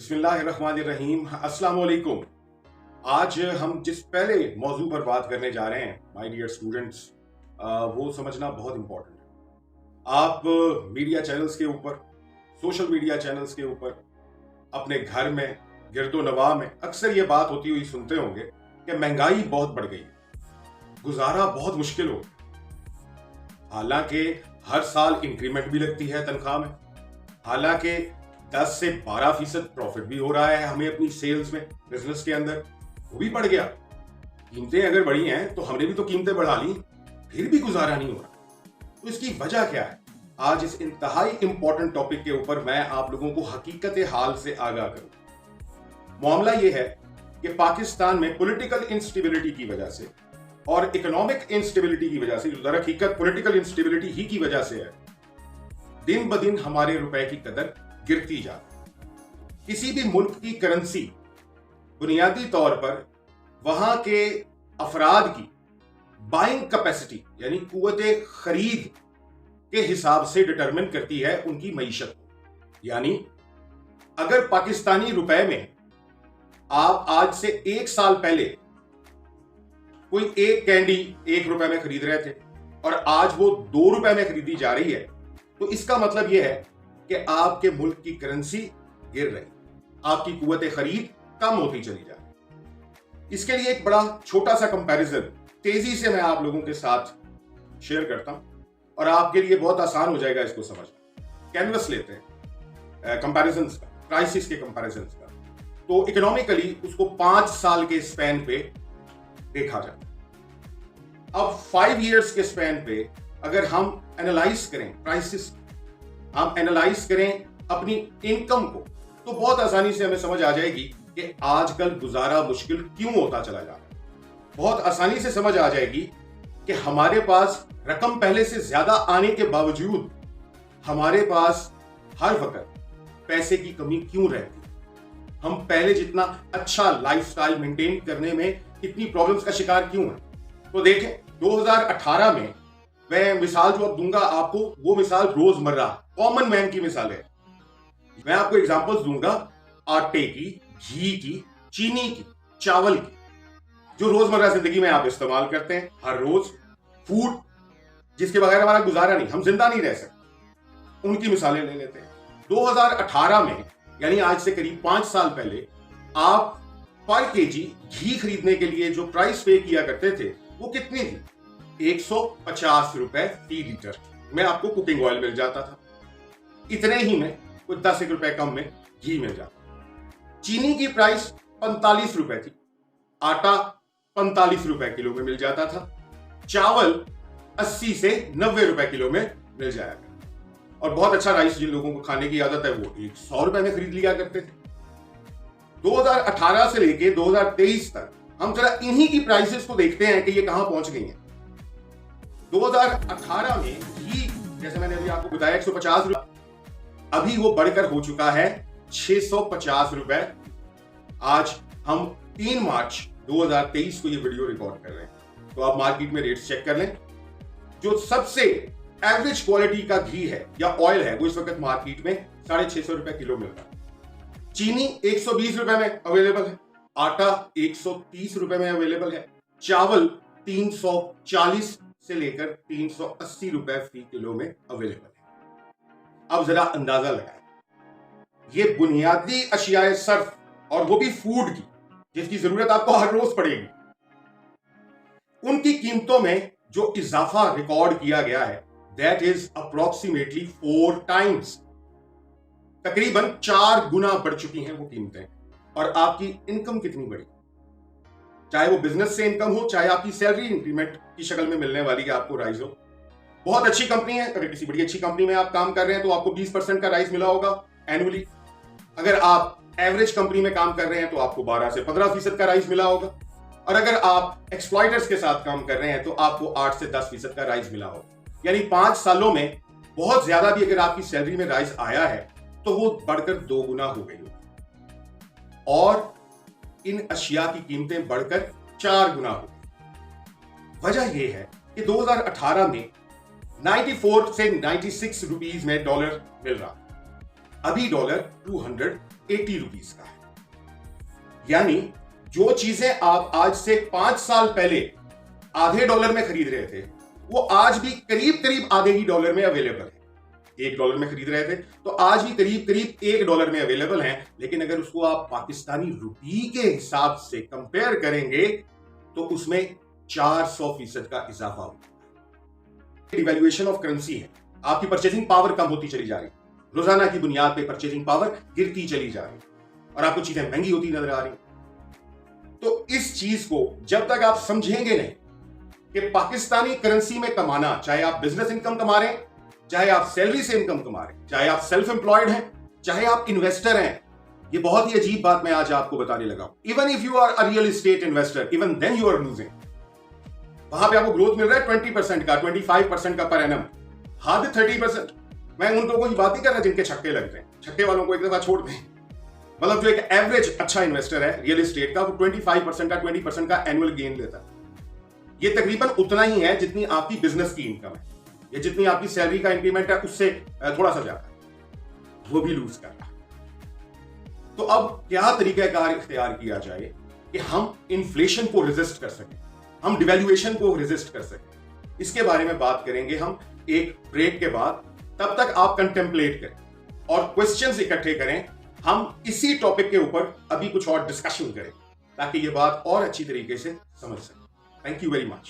बिस्मिल्लाहिर्रहमानिर्रहीम, अस्सलाम वालेकुम। आज हम जिस पहले मौजू पर बात करने जा रहे हैं माय डियर स्टूडेंट्स, वो समझना बहुत इंपॉर्टेंट है। आप मीडिया चैनल्स के ऊपर, सोशल मीडिया चैनल्स के ऊपर, अपने घर में, गिरदो नवाह में अक्सर ये बात होती हुई सुनते होंगे कि महंगाई बहुत बढ़ गई, गुजारा बहुत मुश्किल हो। हालांकि हर साल इंक्रीमेंट भी लगती है तनख्वाह में, हालांकि 10 से 12% प्रॉफिट भी हो रहा है हमें अपनी सेल्स में, बिजनेस के अंदर वो भी बढ़ गया। कीमतें अगर बढ़ी हैं तो हमने भी तो कीमतें बढ़ा ली, फिर भी गुजारा नहीं हो रहा। तो इसकी वजह क्या है? आज इस इंतहाई इंपॉर्टेंट टॉपिक के ऊपर मैं आप लोगों को हकीकत हाल से आगाह करूं। मामला यह है कि पाकिस्तान में पॉलिटिकल इंस्टेबिलिटी की वजह से और इकोनॉमिक इंस्टेबिलिटी की वजह से, जो दर हकीकत पॉलिटिकल इंस्टेबिलिटी ही की वजह से है, दिन ब दिन हमारे रुपए की कदर गिरती जाती। किसी भी मुल्क की करेंसी बुनियादी तौर पर वहां के अफराद की बाइंग कैपेसिटी यानी कुव्वते खरीद के हिसाब से डिटरमिन करती है उनकी मईशत को। यानी अगर पाकिस्तानी रुपए में आप आज से 1 साल पहले कोई एक कैंडी 1 रुपए में खरीद रहे थे और आज वो 2 रुपए में खरीदी जा रही है, तो इसका मतलब यह है कि आपके मुल्क की करेंसी गिर रही, आपकी कुव्वते खरीद कम होती चली जा रही। इसके लिए एक बड़ा छोटा सा कंपैरिजन तेजी से मैं आप लोगों के साथ शेयर करता हूं और आपके लिए बहुत आसान हो जाएगा इसको समझना। कैनवस लेते हैं कंपैरिजंस का, प्राइसेस के कंपैरिजंस का, तो इकोनॉमिकली उसको 5 साल के स्पैन पे देखा जाता। अब 5 इयर्स के स्पैन पे अगर हम एनालाइज करें प्राइसेस, हम एनालाइज करें अपनी इनकम को, तो बहुत आसानी से हमें समझ आ जाएगी कि आजकल गुजारा मुश्किल क्यों होता चला जा रहा है। बहुत आसानी से समझ आ जाएगी कि हमारे पास रकम पहले से ज्यादा आने के बावजूद हमारे पास हर वक्त पैसे की कमी क्यों रहती है, हम पहले जितना अच्छा लाइफस्टाइल मेंटेन करने में इतनी प्रॉब्लम्स का शिकार क्यों है। तो देखें 2018 में मैं मिसाल जो अब दूंगा आपको, वो मिसाल रोजमर्रा कॉमन मैन की मिसाल है। मैं आपको एग्जांपल्स दूंगा आटे की, घी की, चीनी की, चावल की, जो रोजमर्रा जिंदगी में आप इस्तेमाल करते हैं हर रोज, फूड जिसके बगैर हमारा गुजारा नहीं, हम जिंदा नहीं रह सकते, उनकी मिसालें ले लेते हैं। 2018 में यानी आज से करीब 5 साल पहले आप पर केजी घी खरीदने के लिए जो प्राइस पे किया करते थे वो कितनी थी? 150 रुपए फी लीटर में आपको कुकिंग ऑयल मिल जाता था। इतने ही में कुछ 10 रुपए कम में घी मिल जाता। चीनी की प्राइस 45 रुपए थी, आटा 45 रुपए किलो में मिल जाता था, चावल 80 से 90 रुपए किलो में मिल जाएगा। और बहुत अच्छा राइस जिन लोगों को खाने की आदत है वो 100 रुपए में खरीद लिया करते थे। 2018 से लेके 2023 तक हम जरा इन्हीं की प्राइसेस को देखते हैं कि ये कहां पहुंच गई हैं। 2018 में घी, जैसे मैंने अभी आपको बताया, 150 रुपए, अभी वो बढ़कर हो चुका है 650 रुपए। आज हम 3 मार्च 2023 को ये वीडियो रिकॉर्ड कर रहे हैं, तो आप मार्केट में रेट्स चेक कर लें। जो सबसे एवरेज क्वालिटी का घी है या ऑयल है वो इस वक्त मार्केट में 650 रुपए किलो मिल रहा है। चीनी 120 रुपए में अवेलेबल है, आटा 130 रुपए में अवेलेबल है, चावल 340 से लेकर 380 रुपए फी किलो में अवेलेबल है। अब जरा अंदाजा लगाएं, ये बुनियादी अशियाए सर्फ और वो भी फूड की, जिसकी जरूरत आपको हर रोज पड़ेगी, उनकी कीमतों में जो इजाफा रिकॉर्ड किया गया है दैट इज अप्रोक्सीमेटली 4 टाइम्स, तकरीबन 4 गुना बढ़ चुकी हैं वो कीमतें। और आपकी इनकम कितनी बढ़ी, चाहे वो बिजनेस से इनकम हो, चाहे आपकी सैलरी इंक्रीमेंट की शक्ल में मिलने वाली है आपको राइज हो। बहुत अच्छी कंपनी है, अगर किसी बड़ी अच्छी कंपनी में आप काम कर रहे हैं तो आपको 20% का राइज मिला होगा एनुअली। अगर आप एवरेज कंपनी में काम कर रहे हैं तो आपको 12 से 15% का राइज मिला होगा। और अगर आप एक्सप्लॉइटर्स के साथ काम कर रहे हैं तो आपको 8 से 10% का राइज मिला होगा। यानी 5 सालों में बहुत ज्यादा भी अगर आपकी सैलरी में राइज आया है तो वो बढ़कर 2 गुना हो गई होगी, और इन अशिया की कीमतें बढ़कर 4 गुना हो गई। वजह यह है कि 2018 में 94 से 96 रुपीस में डॉलर मिल रहा, अभी डॉलर 200 80 रुपीज का है। यानी जो चीजें आप आज से 5 साल पहले आधे डॉलर में खरीद रहे थे, वो आज भी करीब करीब आधे ही डॉलर में अवेलेबल है। $1 में खरीद रहे थे तो आज भी करीब करीब $1 में अवेलेबल हैं। लेकिन अगर उसको आप पाकिस्तानी रुपये के हिसाब से कंपेयर करेंगे तो उसमें 400% का इजाफा होगा। डिवैल्यूएशन ऑफ करेंसी है, आपकी परचेजिंग पावर कम होती चली जा रही, रोजाना की बुनियाद पे परचेजिंग पावर गिरती चली जा रही और आपको चीजें महंगी होती नजर आ रही। तो इस चीज को जब तक आप समझेंगे नहीं कि पाकिस्तानी करेंसी में कमाना, चाहे आप बिजनेस इनकम कमा रहे हैं, चाहे आप सैलरी से इनकम कमा रहे हैं, चाहे आप सेल्फ एम्प्लॉयड हैं, चाहे आप इन्वेस्टर हैं, ये बहुत ही अजीब बात मैं आज आपको बताने लगा। Even if you are a real estate investor, even then you are losing. वहां पे आपको ग्रोथ मिल रहा है 20% का, 25% का पर एनम, हद 30%। मैं उन लोगों की बात नहीं कर रहा जिनके छक्के लगते हैं, छक्के वालों को एक दफा छोड़ दें। मतलब जो एक एवरेज अच्छा इन्वेस्टर है रियल एस्टेट का, वो 25% का, 20% का एनुअल गेन लेता है। ये तकरीबन उतना ही है जितनी आपकी बिजनेस की इनकम है, या जितनी आपकी सैलरी का इंक्रीमेंट है उससे थोड़ा सा ज्यादा, वो भी लूज कर रहा है। तो अब क्या तरीकाकार इख्तियार किया जाए कि हम इन्फ्लेशन को रेजिस्ट कर सकें, हम डिवैल्यूएशन को रेजिस्ट कर सकें, इसके बारे में बात करेंगे हम एक ब्रेक के बाद। तब तक आप कंटेम्पलेट करें और क्वेश्चंस इकट्ठे करें। हम इसी टॉपिक के ऊपर अभी कुछ और डिस्कशन करें ताकि ये बात और अच्छी तरीके से समझ सकें। Thank you very much.